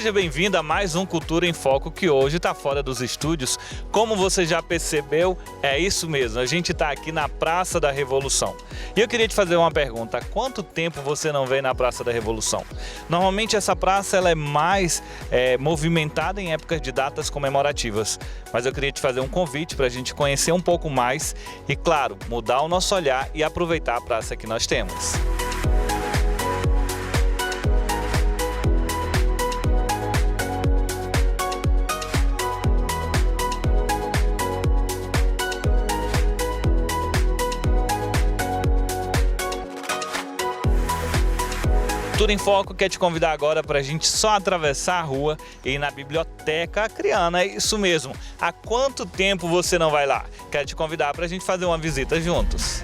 Seja bem-vindo a mais um Cultura em Foco, que hoje está fora dos estúdios. Como você já percebeu, é isso mesmo, a gente está aqui na Praça da Revolução. E eu queria te fazer uma pergunta: há quanto tempo você não vem na Praça da Revolução? Normalmente essa praça ela é mais movimentada em épocas de datas comemorativas, mas eu queria te fazer um convite para a gente conhecer um pouco mais e, claro, mudar o nosso olhar e aproveitar a praça que nós temos. Cultura em Foco quer te convidar agora para a gente só atravessar a rua e ir na Biblioteca Acreana. É isso mesmo. Há quanto tempo você não vai lá? Quero te convidar para a gente fazer uma visita juntos.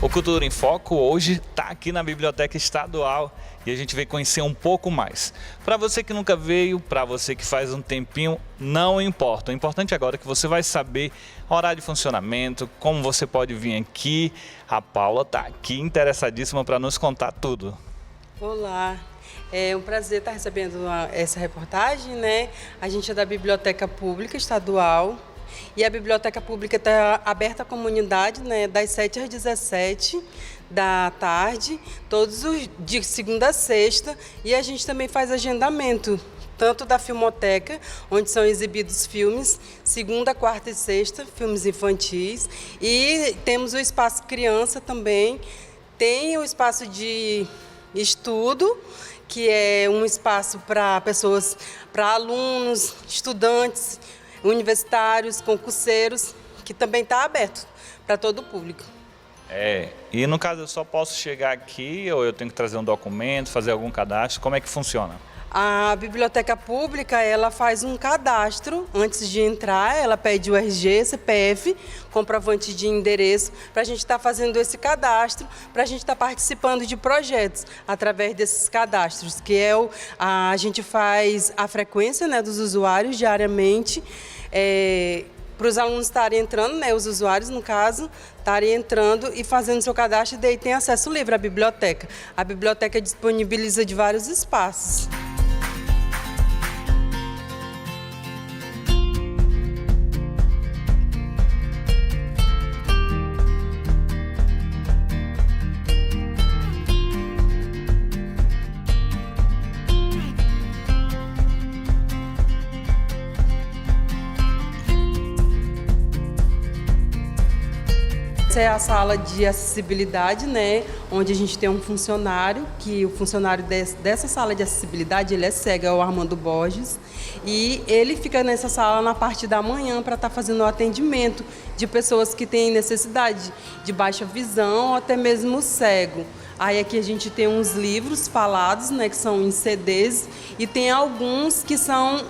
O Cultura em Foco hoje está aqui na Biblioteca Estadual e a gente veio conhecer um pouco mais. Para você que nunca veio, para você que faz um tempinho, não importa. O importante agora é que você vai saber horário de funcionamento, como você pode vir aqui. A Paula está aqui interessadíssima para nos contar tudo. Olá, é um prazer estar recebendo essa reportagem, né? A gente é da Biblioteca Pública Estadual. E a Biblioteca Pública está aberta à comunidade, né, das 7 às 17 da tarde, todos os de segunda a sexta. E a gente também faz agendamento, tanto da Filmoteca, onde são exibidos filmes, segunda, quarta e sexta, filmes infantis. E temos o Espaço Criança também, tem o espaço de estudo, que é um espaço para pessoas, para alunos, estudantes, universitários, concurseiros, que também está aberto para todo o público. E no caso eu só posso chegar aqui ou eu tenho que trazer um documento, fazer algum cadastro? Como é que funciona? A Biblioteca Pública, ela faz um cadastro antes de entrar, ela pede o RG, CPF, comprovante de endereço, para a gente estar fazendo esse cadastro, para a gente estar participando de projetos através desses cadastros, que é a gente faz a frequência, né, dos usuários diariamente, para os alunos estarem entrando, né, os usuários, no caso, estarem entrando e fazendo seu cadastro, e daí tem acesso livre à biblioteca. A biblioteca disponibiliza de vários espaços. Essa é a sala de acessibilidade, né, onde a gente tem um funcionário, que o funcionário dessa sala de acessibilidade, ele é cego, é o Armando Borges, e ele fica nessa sala na parte da manhã para estar fazendo o atendimento de pessoas que têm necessidade de baixa visão ou até mesmo cego. Aí aqui a gente tem uns livros falados, né, que são em CDs, e tem alguns que são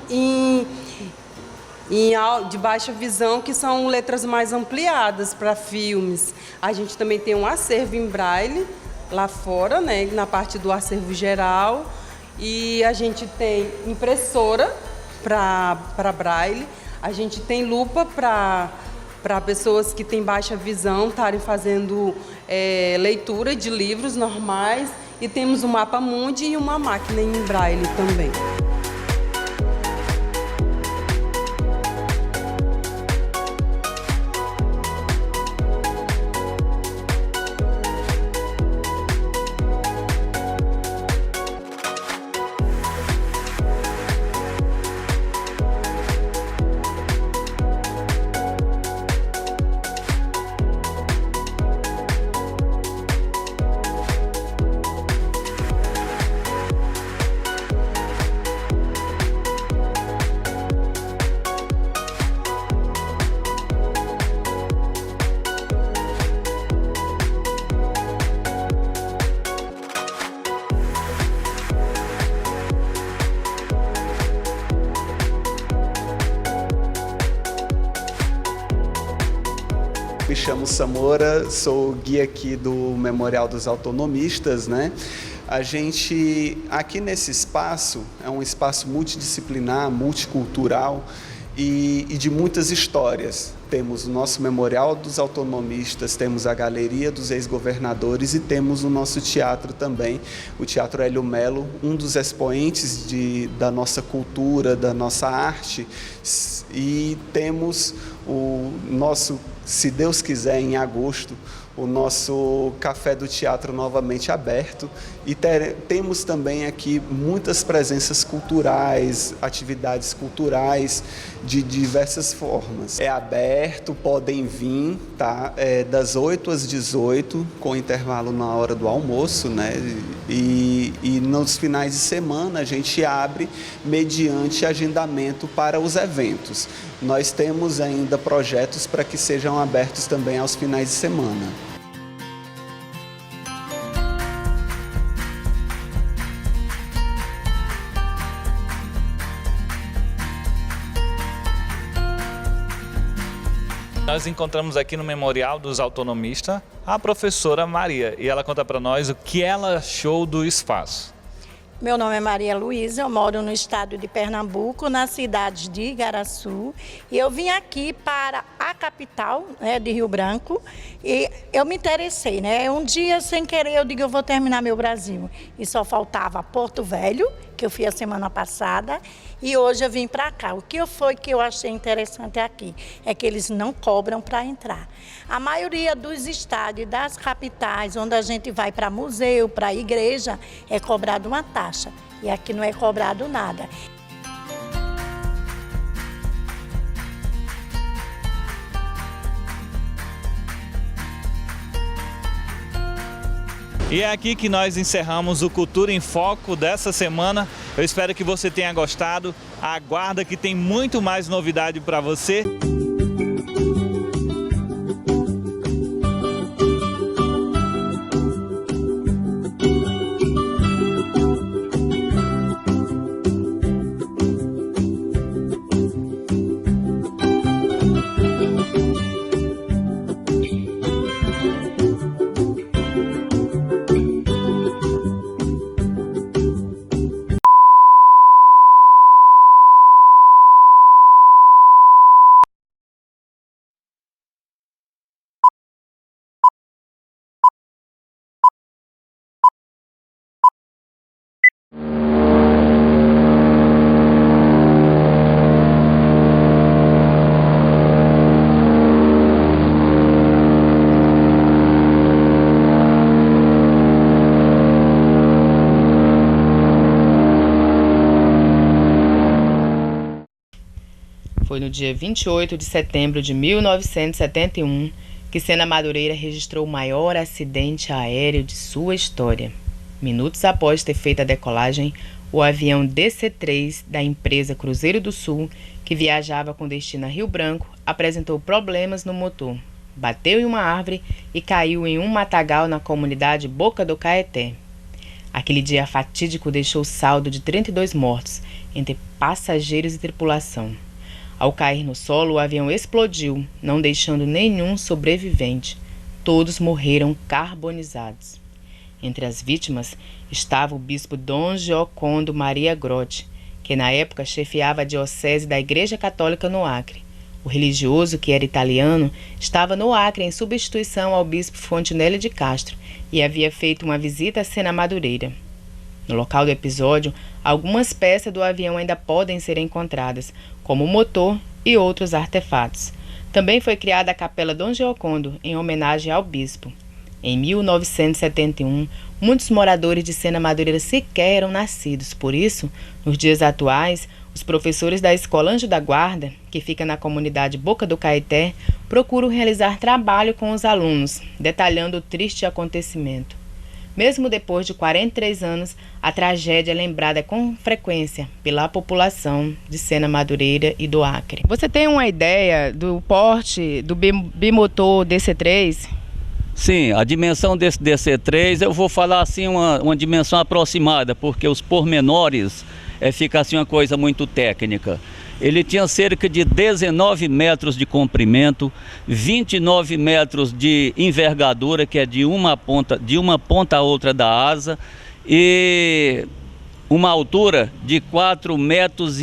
de baixa visão, que são letras mais ampliadas para filmes. A gente também tem um acervo em braille lá fora, né, na parte do acervo geral. E a gente tem impressora para braille. A gente tem lupa para pessoas que têm baixa visão estarem fazendo leitura de livros normais. E temos um mapa mundi e uma máquina em braille também. chamo Samora, sou guia aqui do Memorial dos Autonomistas, né? A gente, aqui nesse espaço, é um espaço multidisciplinar, multicultural e de muitas histórias. Temos o nosso Memorial dos Autonomistas, temos a Galeria dos Ex-Governadores e temos o nosso teatro também, o Teatro Hélio Melo, um dos expoentes da nossa cultura, da nossa arte. E temos o nosso, se Deus quiser, em agosto, o nosso Café do Teatro novamente aberto e temos também aqui muitas presenças culturais, atividades culturais de diversas formas. É aberto, podem vir, tá? Das 8 às 18, com intervalo na hora do almoço, né? E nos finais de semana a gente abre mediante agendamento para os eventos. Nós temos ainda projetos para que sejam abertos também aos finais de semana. Nós encontramos aqui no Memorial dos Autonomistas a professora Maria e ela conta para nós o que ela achou do espaço. Meu nome é Maria Luísa, eu moro no estado de Pernambuco, na cidade de Igaraçu, e eu vim aqui para a capital, né, de Rio Branco, e eu me interessei, né? Um dia, sem querer, eu digo, eu vou terminar meu Brasil, e só faltava Porto Velho, que eu fui a semana passada, e hoje eu vim para cá. O que foi que eu achei interessante aqui? É que eles não cobram para entrar. A maioria dos estados e das capitais, onde a gente vai para museu, para igreja, é cobrado uma taxa. E aqui não é cobrado nada. E é aqui que nós encerramos o Cultura em Foco dessa semana. Eu espero que você tenha gostado. Aguarda que tem muito mais novidade para você. Foi no dia 28 de setembro de 1971 que Sena Madureira registrou o maior acidente aéreo de sua história. Minutos após ter feito a decolagem, o avião DC-3 da empresa Cruzeiro do Sul, que viajava com destino a Rio Branco, apresentou problemas no motor, bateu em uma árvore e caiu em um matagal na comunidade Boca do Caeté. Aquele dia fatídico deixou saldo de 32 mortos, entre passageiros e tripulação. Ao cair no solo, o avião explodiu, não deixando nenhum sobrevivente. Todos morreram carbonizados. Entre as vítimas estava o bispo Dom Giocondo Maria Grotti, que na época chefiava a diocese da Igreja Católica no Acre. O religioso, que era italiano, estava no Acre em substituição ao bispo Fontinelli de Castro e havia feito uma visita a Sena Madureira. No local do episódio, algumas peças do avião ainda podem ser encontradas, como o motor e outros artefatos. Também foi criada a Capela Dom Giocondo, em homenagem ao bispo. Em 1971, muitos moradores de Sena Madureira sequer eram nascidos. Por isso, nos dias atuais, os professores da Escola Anjo da Guarda, que fica na comunidade Boca do Caeté, procuram realizar trabalho com os alunos, detalhando o triste acontecimento. Mesmo depois de 43 anos, a tragédia é lembrada com frequência pela população de Sena Madureira e do Acre. Você tem uma ideia do porte do bimotor DC-3? Sim, a dimensão desse DC-3, eu vou falar assim uma dimensão aproximada, porque os pormenores fica assim uma coisa muito técnica. Ele tinha cerca de 19 metros de comprimento, 29 metros de envergadura, que é de uma ponta a outra da asa, e uma altura de 4,80 metros,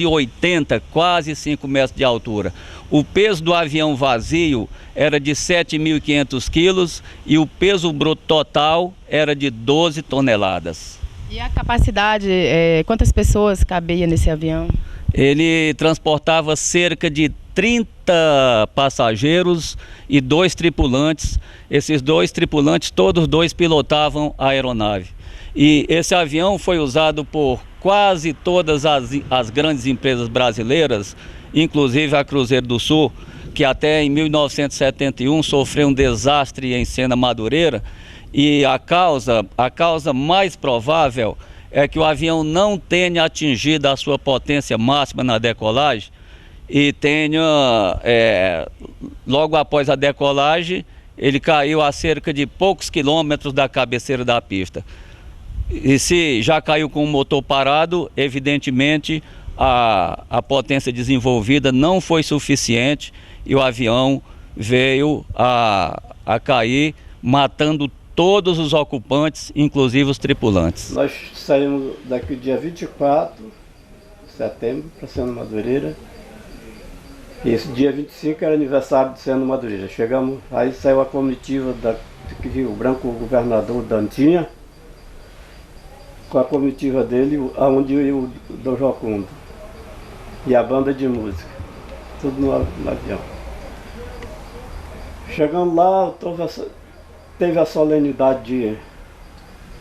quase 5 metros de altura. O peso do avião vazio era de 7.500 quilos e o peso bruto total era de 12 toneladas. E a capacidade, quantas pessoas cabia nesse avião? Ele transportava cerca de 30 passageiros e 2 tripulantes. Esses 2 tripulantes, todos 2 pilotavam a aeronave. E esse avião foi usado por quase todas as grandes empresas brasileiras, inclusive a Cruzeiro do Sul, que até em 1971 sofreu um desastre em Sena Madureira. E a causa mais provável é que o avião não tenha atingido a sua potência máxima na decolagem e tenha, logo após a decolagem, ele caiu a cerca de poucos quilômetros da cabeceira da pista. E se já caiu com o motor parado, evidentemente a potência desenvolvida não foi suficiente e o avião veio a cair, matando todos os ocupantes, inclusive os tripulantes. Nós saímos daqui dia 24 de setembro para Sena Madureira. E esse dia 25 era aniversário de Sena Madureira. Chegamos, aí saiu a comitiva de Rio Branco, o governador Dantinha, com a comitiva dele, aonde ia o Dom Jocundo. E a banda de música. Tudo no avião. Chegando lá, teve a solenidade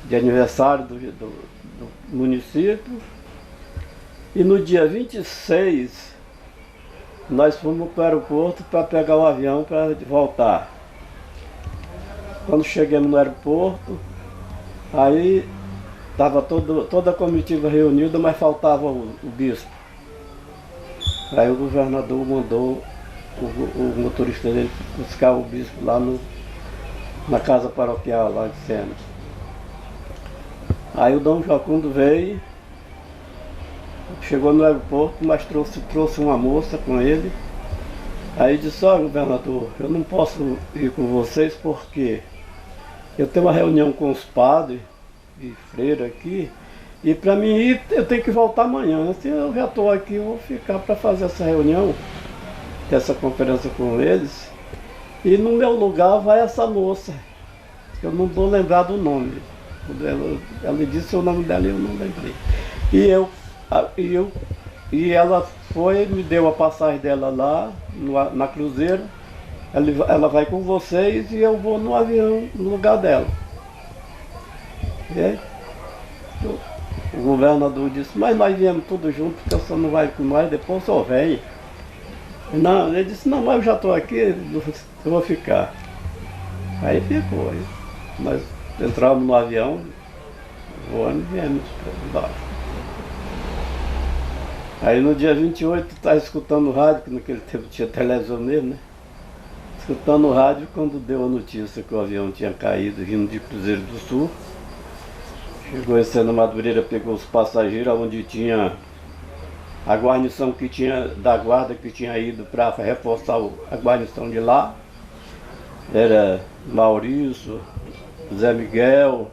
de aniversário do município. E no dia 26, nós fomos para o aeroporto para pegar o avião para voltar. Quando chegamos no aeroporto, aí estava toda a comitiva reunida, mas faltava o bispo. Aí o governador mandou o motorista dele buscar o bispo lá na casa paroquial lá de Sena. Aí o Dom Jocundo veio, chegou no aeroporto, mas trouxe uma moça com ele. Aí disse: ó, governador, eu não posso ir com vocês porque eu tenho uma reunião com os padres e freiras aqui, e para mim ir eu tenho que voltar amanhã. Assim, eu já estou aqui, eu vou ficar para fazer essa reunião, essa conferência com eles, e no meu lugar vai essa moça, que eu não vou lembrar do nome. Ela disse o nome dela e eu não lembrei. E ela foi, me deu a passagem dela lá na Cruzeiro. Ela vai com vocês e eu vou no avião no lugar dela. E aí, o governador disse: mas nós viemos tudo junto, porque você não vai com nós, depois só vem. Não, ele disse: não, mas eu já estou aqui, eu vou ficar. Aí ficou. Aí nós entramos no avião, voando e viemos para baixo. Aí no dia 28, estava escutando o rádio, que naquele tempo tinha televisão mesmo, né? Escutando o rádio, quando deu a notícia que o avião tinha caído vindo de Cruzeiro do Sul. Chegou em Sena Madureira, pegou os passageiros, onde tinha a guarnição que tinha, da guarda que tinha ido para reforçar a guarnição de lá. Era Maurício, Zé Miguel.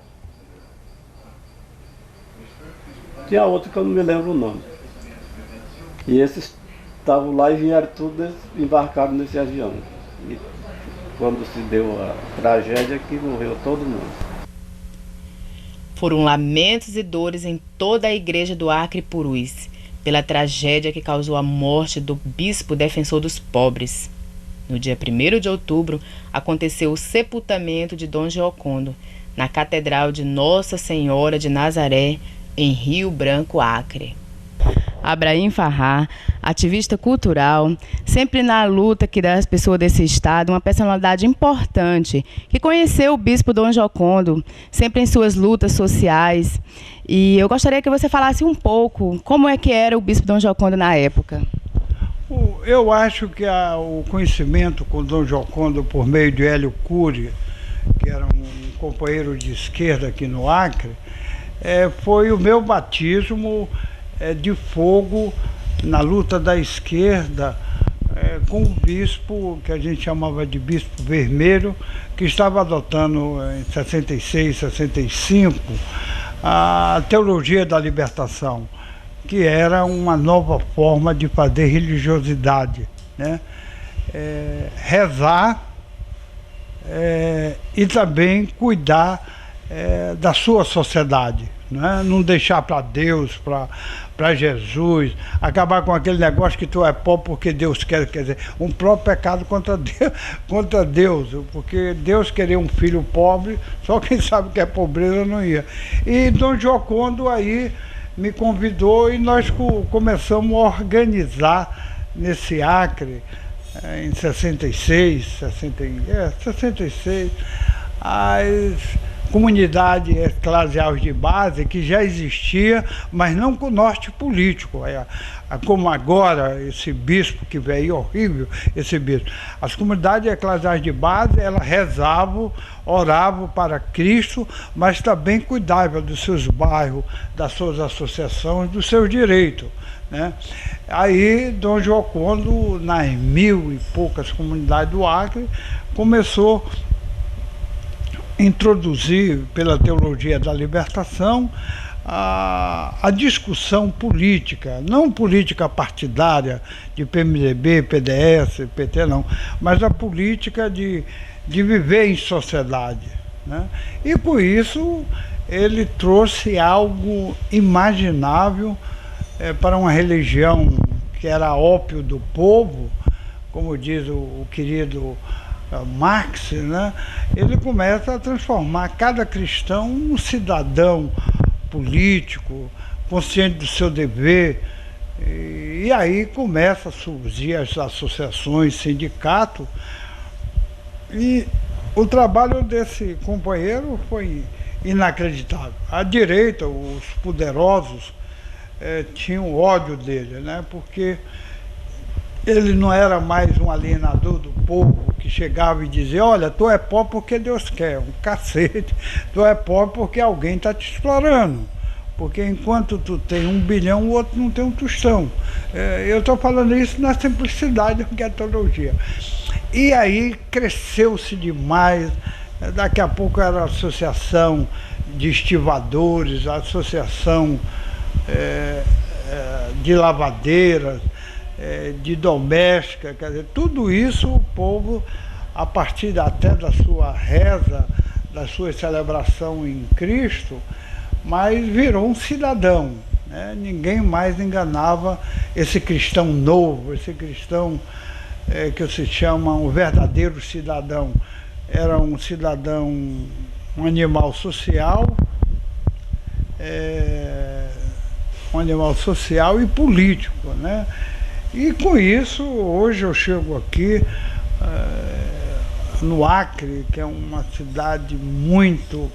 Tinha outro que eu não me lembro o nome. E esses estavam lá e vieram todos embarcados nesse avião. E quando se deu a tragédia, que morreu todo mundo. Foram lamentos e dores em toda a igreja do Acre Purus, pela tragédia que causou a morte do bispo defensor dos pobres. No dia 1º de outubro, aconteceu o sepultamento de Dom Giocondo, na Catedral de Nossa Senhora de Nazaré, em Rio Branco, Acre. Abraim Farrah, ativista cultural, sempre na luta que das pessoas desse estado, uma personalidade importante, que conheceu o bispo Dom Giocondo, sempre em suas lutas sociais. E eu gostaria que você falasse um pouco como é que era o bispo Dom Giocondo na época. Eu acho que o conhecimento com Dom Giocondo por meio de Hélio Cury, que era um companheiro de esquerda aqui no Acre, foi o meu batismo de fogo na luta da esquerda com o bispo, que a gente chamava de bispo vermelho, que estava adotando em 66, 65, a teologia da libertação, que era uma nova forma de fazer religiosidade, né? Rezar e também cuidar da sua sociedade, né? Não deixar para Deus, para Jesus, acabar com aquele negócio que tu é pobre porque Deus quer dizer, um próprio pecado contra Deus, porque Deus queria um filho pobre, só quem sabe que é pobreza não ia. E Dom Giocondo aí me convidou e nós começamos a organizar nesse Acre, em 66, as comunidades eclesiais de base que já existia, mas não com norte político. Como agora, esse bispo que veio, horrível, esse bispo. As comunidades eclesiais de base, elas rezavam, oravam para Cristo, mas também cuidavam dos seus bairros, das suas associações, dos seus direitos, né? Aí, Dom Giocondo, nas 1000 e poucas comunidades do Acre, começou a introduzir, pela teologia da libertação, a discussão política, não política partidária de PMDB, PDS, PT, não, mas a política de viver em sociedade, né? E por isso ele trouxe algo imaginável para uma religião que era ópio do povo, como diz o querido Marx, né? Ele começa a transformar cada cristão num cidadão político, consciente do seu dever, e aí começa a surgir as associações, sindicatos, e o trabalho desse companheiro foi inacreditável. A direita, os poderosos, tinham ódio dele, né? Porque ele não era mais um alienador do povo que chegava e dizia, olha, tu é pobre porque Deus quer, um cacete, tu é pobre porque alguém está te explorando, porque enquanto tu tem 1 bilhão, o outro não tem um tostão. Eu estou falando isso na simplicidade que é a teologia. E aí cresceu-se demais, daqui a pouco era a associação de estivadores, a associação de lavadeiras, de doméstica, quer dizer, tudo isso o povo, a partir até da sua reza, da sua celebração em Cristo, mas virou um cidadão, né? Ninguém mais enganava esse cristão novo, esse cristão que se chama um verdadeiro cidadão. Era um cidadão, um animal social, e político, né? E com isso, hoje eu chego aqui no Acre, que é uma cidade muito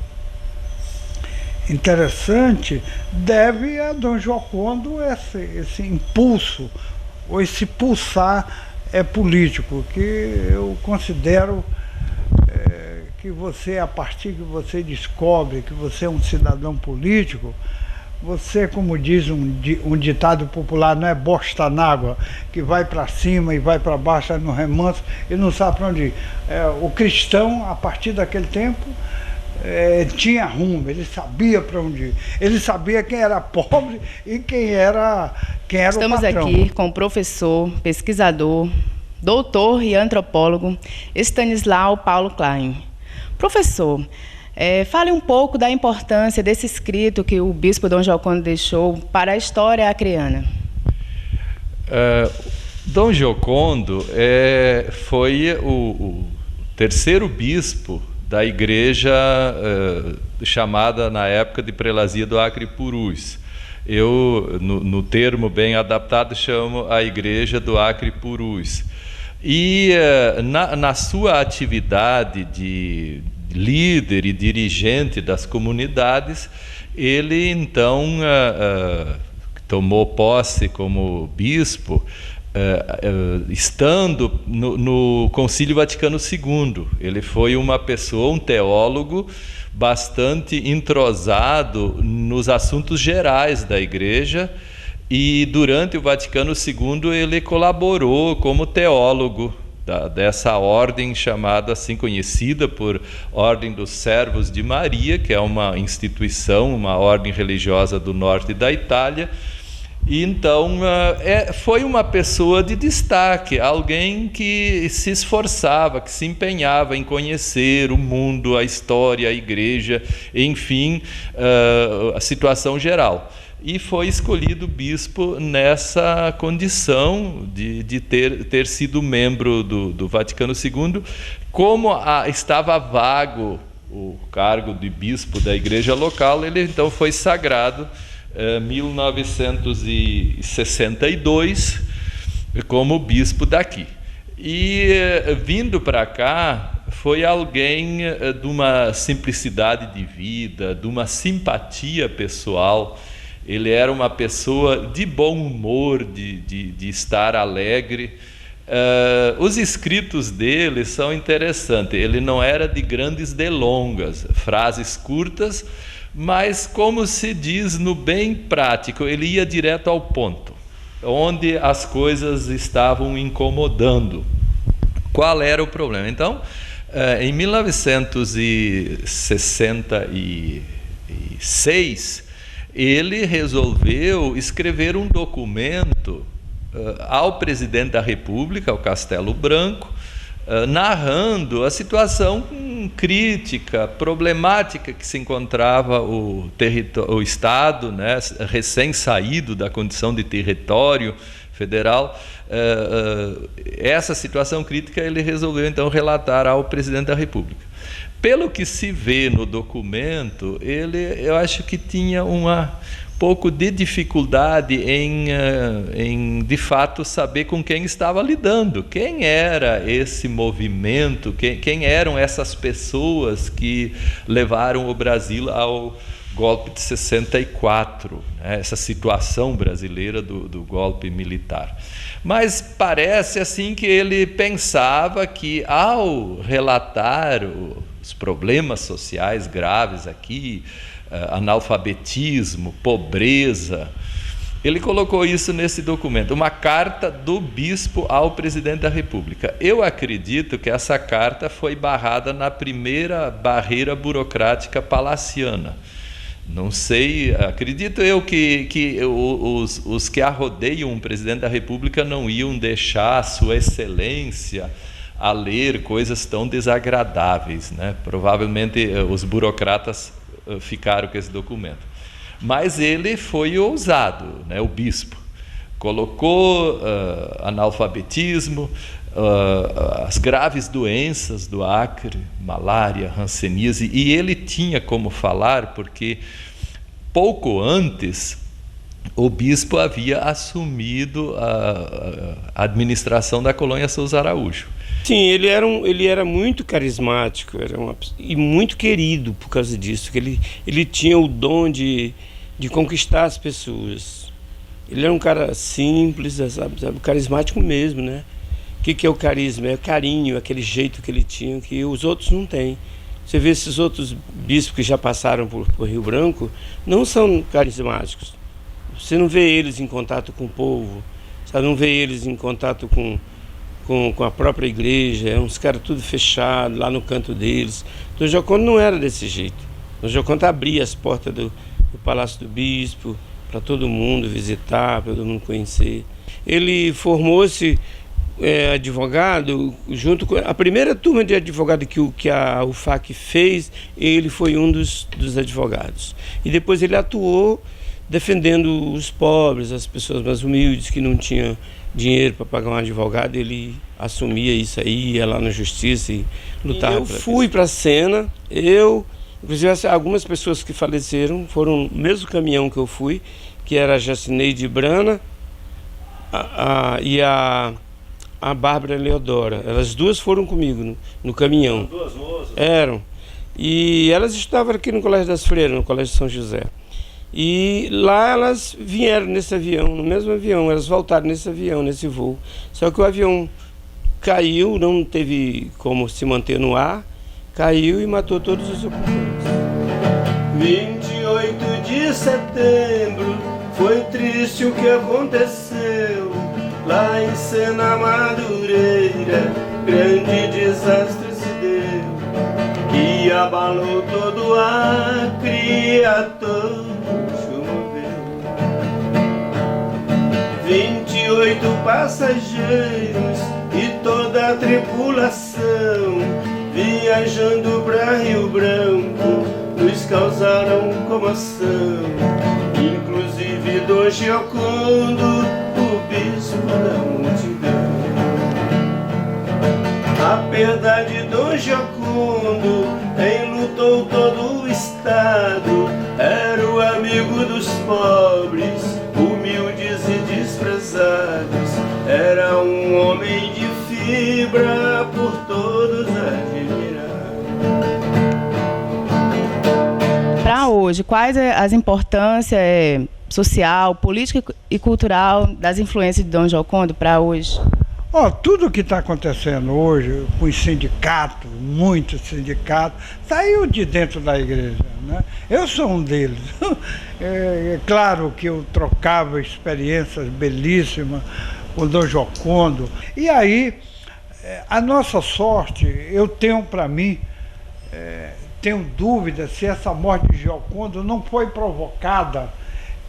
interessante, deve a Dom Giocondo esse impulso, ou esse pulsar político, que eu considero que você, a partir que você descobre que você é um cidadão político, você, como diz um ditado popular, não é bosta na água, que vai para cima e vai para baixo no remanso e não sabe para onde ir. O cristão, a partir daquele tempo, tinha rumo, ele sabia para onde ir. Ele sabia quem era pobre e quem era o patrão. Estamos aqui com o professor, pesquisador, doutor e antropólogo Stanislau Paulo Klein. Professor, fale um pouco da importância desse escrito que o bispo Dom Giocondo deixou para a história acreana. Dom Giocondo foi o terceiro bispo da igreja chamada na época de Prelazia do Acre Purus. Eu, no termo bem adaptado, chamo a igreja do Acre Purus. E na sua atividade de líder e dirigente das comunidades, ele então tomou posse como bispo, estando no Concílio Vaticano II. Ele foi uma pessoa, um teólogo bastante entrosado nos assuntos gerais da igreja, e durante o Vaticano II ele colaborou como teólogo dessa ordem chamada, assim conhecida por Ordem dos Servos de Maria, que é uma instituição, uma ordem religiosa do norte da Itália. E então foi uma pessoa de destaque, alguém que se esforçava, que se empenhava em conhecer o mundo, a história, a igreja, enfim, a situação geral. E foi escolhido bispo nessa condição de ter sido membro do Vaticano II. Como estava vago o cargo de bispo da igreja local, ele então foi sagrado em 1962 como bispo daqui. E vindo para cá, foi alguém de uma simplicidade de vida, de uma simpatia pessoal. Ele era uma pessoa de bom humor, de estar alegre. Os escritos dele são interessantes. Ele não era de grandes delongas, frases curtas, mas, como se diz no bem prático, ele ia direto ao ponto, onde as coisas estavam incomodando. Qual era o problema? Então, em 1966, ele resolveu escrever um documento ao presidente da República, ao Castelo Branco, narrando a situação crítica, problemática que se encontrava o Estado, né, recém-saído da condição de território federal. Essa situação crítica ele resolveu então relatar ao presidente da República. Pelo que se vê no documento, eu acho que tinha pouco de dificuldade em de fato saber com quem estava lidando, quem era esse movimento, quem eram essas pessoas que levaram o Brasil ao golpe de 64, né? Essa situação brasileira do golpe militar. Mas parece assim que ele pensava que, ao relatar os problemas sociais graves aqui, analfabetismo, pobreza, ele colocou isso nesse documento, uma carta do bispo ao presidente da República. Eu acredito que essa carta foi barrada na primeira barreira burocrática palaciana. Não sei, acredito eu que os que arrodeiam o presidente da República não iam deixar a sua excelência a ler coisas tão desagradáveis, né? Provavelmente os burocratas ficaram com esse documento. Mas ele foi ousado, né? O bispo colocou analfabetismo, as graves doenças do Acre, malária, hanseníase, e ele tinha como falar, porque pouco antes o bispo havia assumido a administração da colônia Souza Araújo. Sim, ele era muito carismático, e muito querido por causa disso, que ele tinha o dom de conquistar as pessoas. Ele era um cara simples, sabe, carismático mesmo, né? O que é o carisma? É o carinho, aquele jeito que ele tinha, que os outros não têm. Você vê esses outros bispos que já passaram por Rio Branco, não são carismáticos. Você não vê eles em contato com o povo, sabe? Não vê eles em contato com a própria igreja, é uns caras tudo fechado lá no canto deles. Dom Giocondo não era desse jeito. Dom Giocondo abria as portas do Palácio do Bispo para todo mundo visitar, para todo mundo conhecer. Ele formou-se advogado junto com a primeira turma de advogado que a UFAC fez. Ele foi um dos advogados, e depois ele atuou defendendo os pobres, as pessoas mais humildes que não tinham dinheiro para pagar um advogado. Ele assumia isso aí, ia lá na justiça e lutava. Eu fui para a cena, inclusive algumas pessoas que faleceram foram no mesmo caminhão que eu fui, que era a Jacineide Brana e a Bárbara Leodora. Elas duas foram comigo no caminhão. Eram duas moças? Eram. E elas estudavam aqui no Colégio das Freiras, no Colégio São José. E lá elas vieram nesse avião, no mesmo avião, elas voltaram nesse avião, nesse voo. Só que o avião caiu, não teve como se manter no ar, caiu e matou todos os ocupantes. 28 de setembro Foi triste o que aconteceu lá em Sena Madureira, grande desastre se deu, que abalou todo Acre, a todo choveu. 28 passageiros e toda a tripulação, viajando pra Rio Branco, nos causaram comoção. Inclusive Dom Giocondo, o bispo da multidão. A perda de Dom Giocondo enlutou todo o estado. Era o amigo dos pobres, humildes e desprezados. Era um homem de fibra, por todos admirado. Para hoje, quais as importâncias social, política e cultural das influências de Dom Giocondo para hoje? Tudo que está acontecendo hoje, com os sindicatos, muitos sindicatos, saiu de dentro da igreja, né? Eu sou um deles. É claro que eu trocava experiências belíssimas com Dom Giocondo. E aí, a nossa sorte, eu tenho para mim, tenho dúvida se essa morte de Giocondo não foi provocada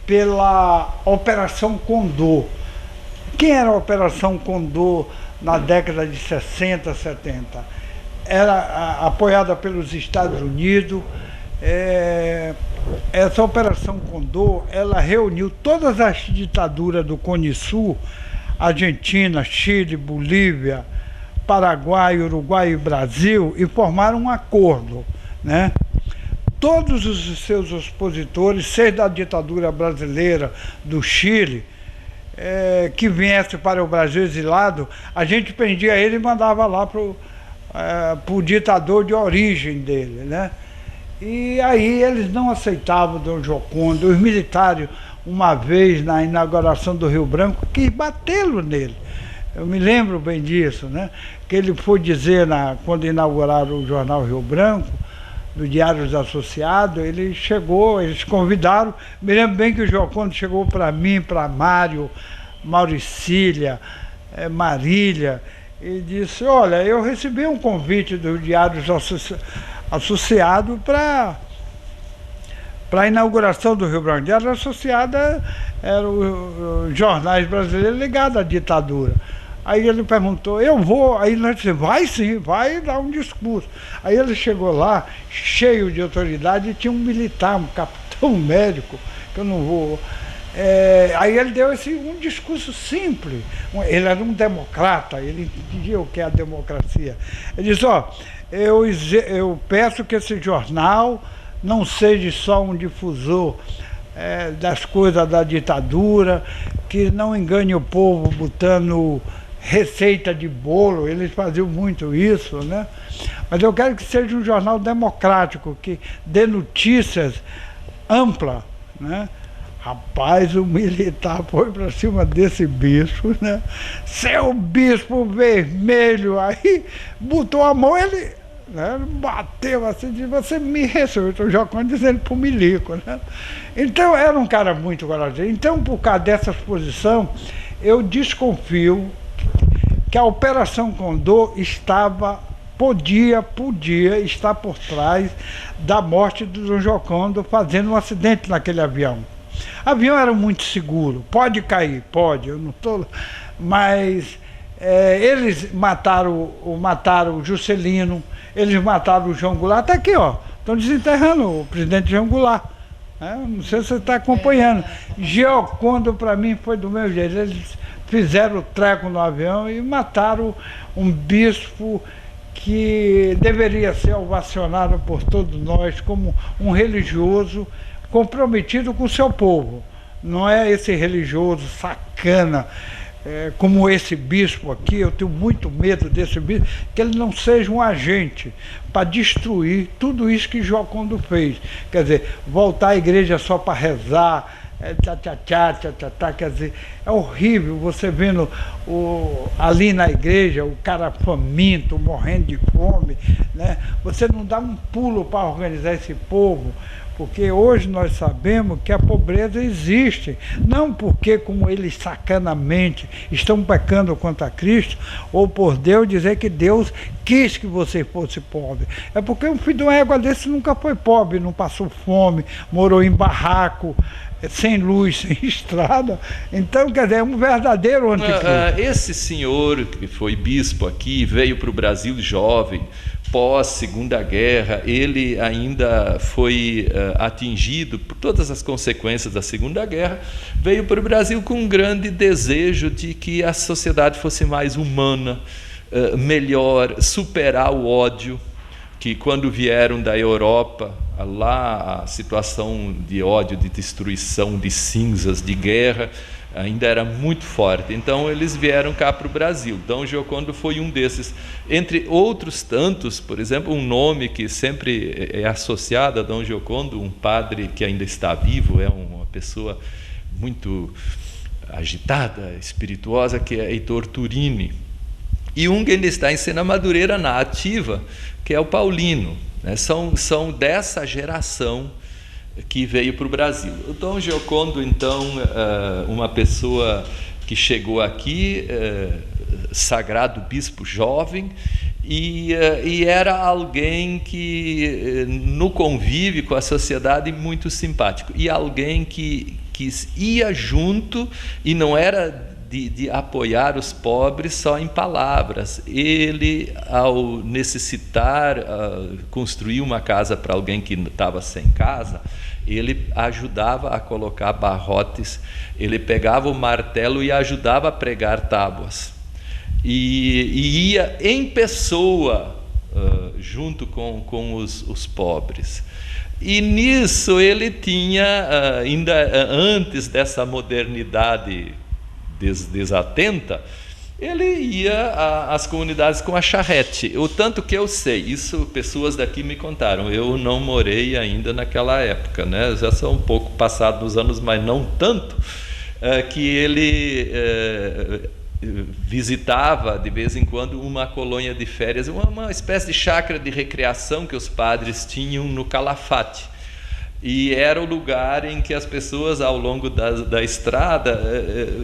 pela Operação Condor. Quem era a Operação Condor na década de 60, 70? Era apoiada pelos Estados Unidos. Essa Operação Condor, ela reuniu todas as ditaduras do Cone Sul, Argentina, Chile, Bolívia, Paraguai, Uruguai e Brasil, e formaram um acordo, né? Todos os seus opositores, seja da ditadura brasileira, do Chile, que viesse para o Brasil exilado, a gente prendia ele e mandava lá para o ditador de origem dele, né? E aí eles não aceitavam Dom Giocondo. Os militares, uma vez na inauguração do Rio Branco, quis batê-lo nele. Eu me lembro bem disso, né? Que ele foi dizer, quando inauguraram o jornal Rio Branco, do Diário dos Associados, ele chegou, eles convidaram. Me lembro bem que o Giocondo chegou para mim, para Mário, Mauricília, Marília, e disse: olha, eu recebi um convite do Diário dos Associados para a inauguração do Rio Branco. O Diário Associado era os jornais brasileiros ligados à ditadura. Aí ele perguntou: eu vou? Aí nós dissemos: vai sim, vai dar um discurso. Aí ele chegou lá, cheio de autoridade, e tinha um militar, um capitão médico, que eu não vou... aí ele deu um discurso simples. Ele era um democrata, ele entendia o que é a democracia. Ele disse: eu peço que esse jornal não seja só um difusor das coisas da ditadura, que não engane o povo botando receita de bolo. Eles faziam muito isso, né? Mas eu quero que seja um jornal democrático, que dê notícias amplas, né? Rapaz, o militar foi para cima desse bispo, né? Seu bispo vermelho, aí botou a mão, ele, né, bateu assim, disse: você me respeita. O Giocondo dizendo pro milico, né? Então era um cara muito corajoso. Então, por causa dessa exposição, eu desconfio que a Operação Condor podia estar por trás da morte do Dom Giocondo, fazendo um acidente naquele avião. O avião era muito seguro, pode cair, pode, eu não estou... Mas eles mataram o Juscelino, eles mataram o João Goulart. Está aqui, ó, estão desenterrando o presidente João Goulart. Não sei se você está acompanhando. Giocondo, para mim, foi do meu jeito. Eles fizeram o treco no avião e mataram um bispo que deveria ser ovacionado por todos nós como um religioso comprometido com o seu povo. Não é esse religioso sacana, como esse bispo aqui. Eu tenho muito medo desse bispo, que ele não seja um agente para destruir tudo isso que Giocondo fez. Quer dizer, voltar à igreja só para rezar, quer dizer, é horrível você vendo ali na igreja o cara faminto, morrendo de fome, né? Você não dá um pulo para organizar esse povo. Porque hoje nós sabemos que a pobreza existe, não porque, como eles sacanamente estão pecando contra Cristo, ou por Deus dizer que Deus quis que você fosse pobre. É porque um filho de uma égua desse nunca foi pobre, não passou fome, morou em barraco, sem luz, sem estrada. Então, quer dizer, é um verdadeiro anticristo. Esse senhor que foi bispo aqui, veio para o Brasil jovem, pós-Segunda Guerra, ele ainda foi atingido por todas as consequências da Segunda Guerra, veio para o Brasil com um grande desejo de que a sociedade fosse mais humana, melhor, superar o ódio, que quando vieram da Europa, lá a situação de ódio, de destruição, de cinzas, de guerra, ainda era muito forte. Então eles vieram cá para o Brasil. Dom Giocondo foi um desses. Entre outros tantos, por exemplo, um nome que sempre é associado a Dom Giocondo, um padre que ainda está vivo, é uma pessoa muito agitada, espirituosa, que é Heitor Turini. E um que ainda está em Sena Madureira, na ativa, que é o Paulino. São dessa geração que veio para o Brasil. O Dom Giocondo, então, uma pessoa que chegou aqui, sagrado bispo jovem, e era alguém que, no convívio com a sociedade, muito simpático. E alguém que ia junto e não era de apoiar os pobres só em palavras. Ele, ao necessitar construir uma casa para alguém que estava sem casa, ele ajudava a colocar barrotes, ele pegava o martelo e ajudava a pregar tábuas. E ia em pessoa junto com os pobres. E nisso ele tinha, ainda antes dessa modernidade desatenta, ele ia às comunidades com a charrete. O tanto que eu sei, isso pessoas daqui me contaram, eu não morei ainda naquela época, né? Já são um pouco passados os anos, mas não tanto, que ele visitava de vez em quando uma colônia de férias, uma espécie de chácara de recreação que os padres tinham no Calafate. E era o lugar em que as pessoas, ao longo da estrada,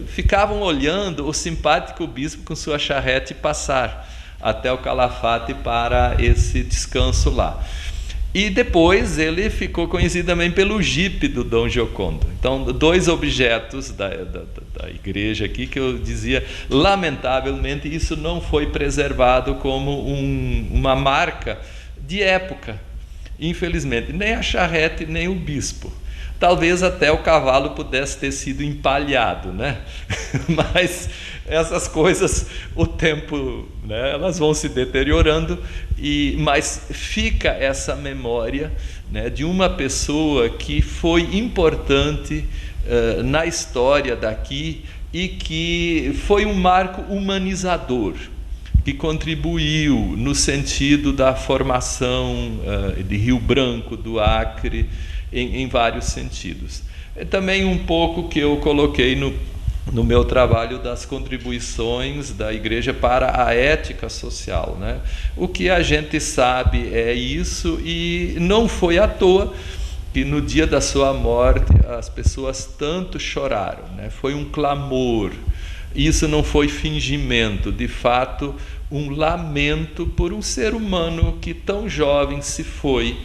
ficavam olhando o simpático bispo com sua charrete passar até o Calafate para esse descanso lá. E depois ele ficou conhecido também pelo jipe do Dom Giocondo. Então, dois objetos da igreja aqui que eu dizia, lamentavelmente, isso não foi preservado como uma marca de época. Infelizmente, nem a charrete, nem o bispo. Talvez até o cavalo pudesse ter sido empalhado, né? Mas essas coisas, o tempo, né, elas vão se deteriorando, mas fica essa memória, né, de uma pessoa que foi importante na história daqui e que foi um marco humanizador, que contribuiu no sentido da formação de Rio Branco, do Acre, em vários sentidos. É também um pouco que eu coloquei no meu trabalho das contribuições da igreja para a ética social, né? O que a gente sabe é isso, e não foi à toa que no dia da sua morte as pessoas tanto choraram, né? Foi um clamor. Isso não foi fingimento, de fato, um lamento por um ser humano que tão jovem se foi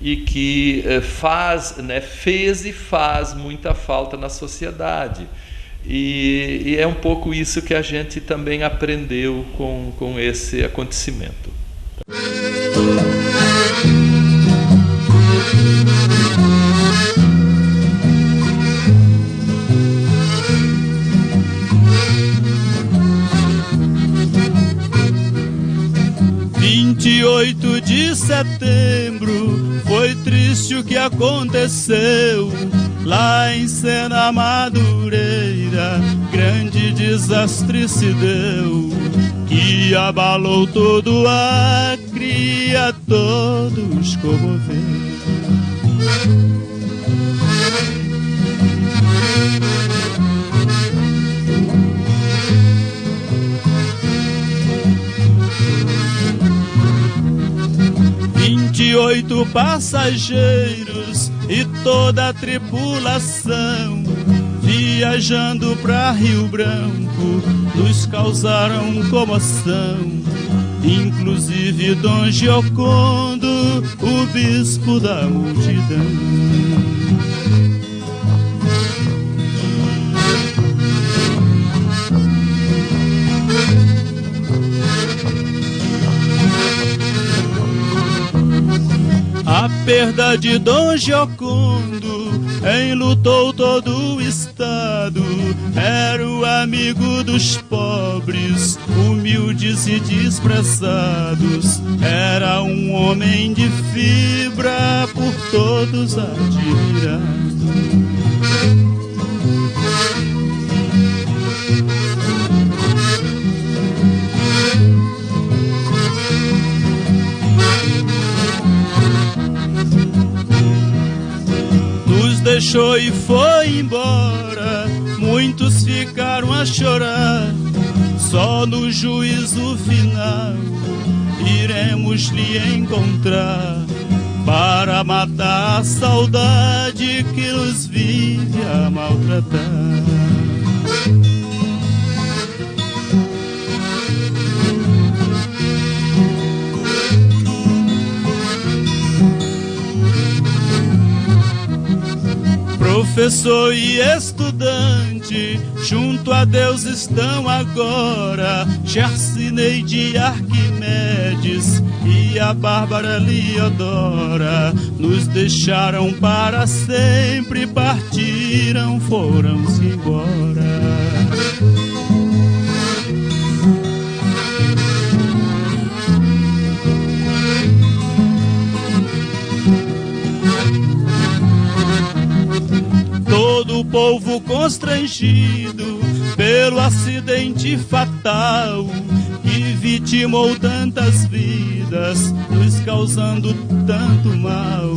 e que fez e faz muita falta na sociedade. E é um pouco isso que a gente também aprendeu com esse acontecimento. 28 de setembro foi triste o que aconteceu lá em Sena Madureira. Grande desastre se deu, que abalou todo o Acre e a todos comoveu. 28 passageiros e toda a tripulação, viajando pra Rio Branco, nos causaram comoção. Inclusive Dom Giocondo, o bispo da multidão. A perda de Dom Giocondo enlutou todo o estado. Era o amigo dos pobres, humildes e desprezados. Era um homem de fibra, por todos admirado. Deixou e foi embora, muitos ficaram a chorar. Só no juízo final iremos lhe encontrar, para matar a saudade que nos vive a maltratar. Professor e estudante, junto a Deus estão agora Gercineide de Arquimedes e a Bárbara Leodora. Nos deixaram para sempre, partiram, foram-se embora. Todo o povo constrangido pelo acidente fatal que vitimou tantas vidas, nos causando tanto mal.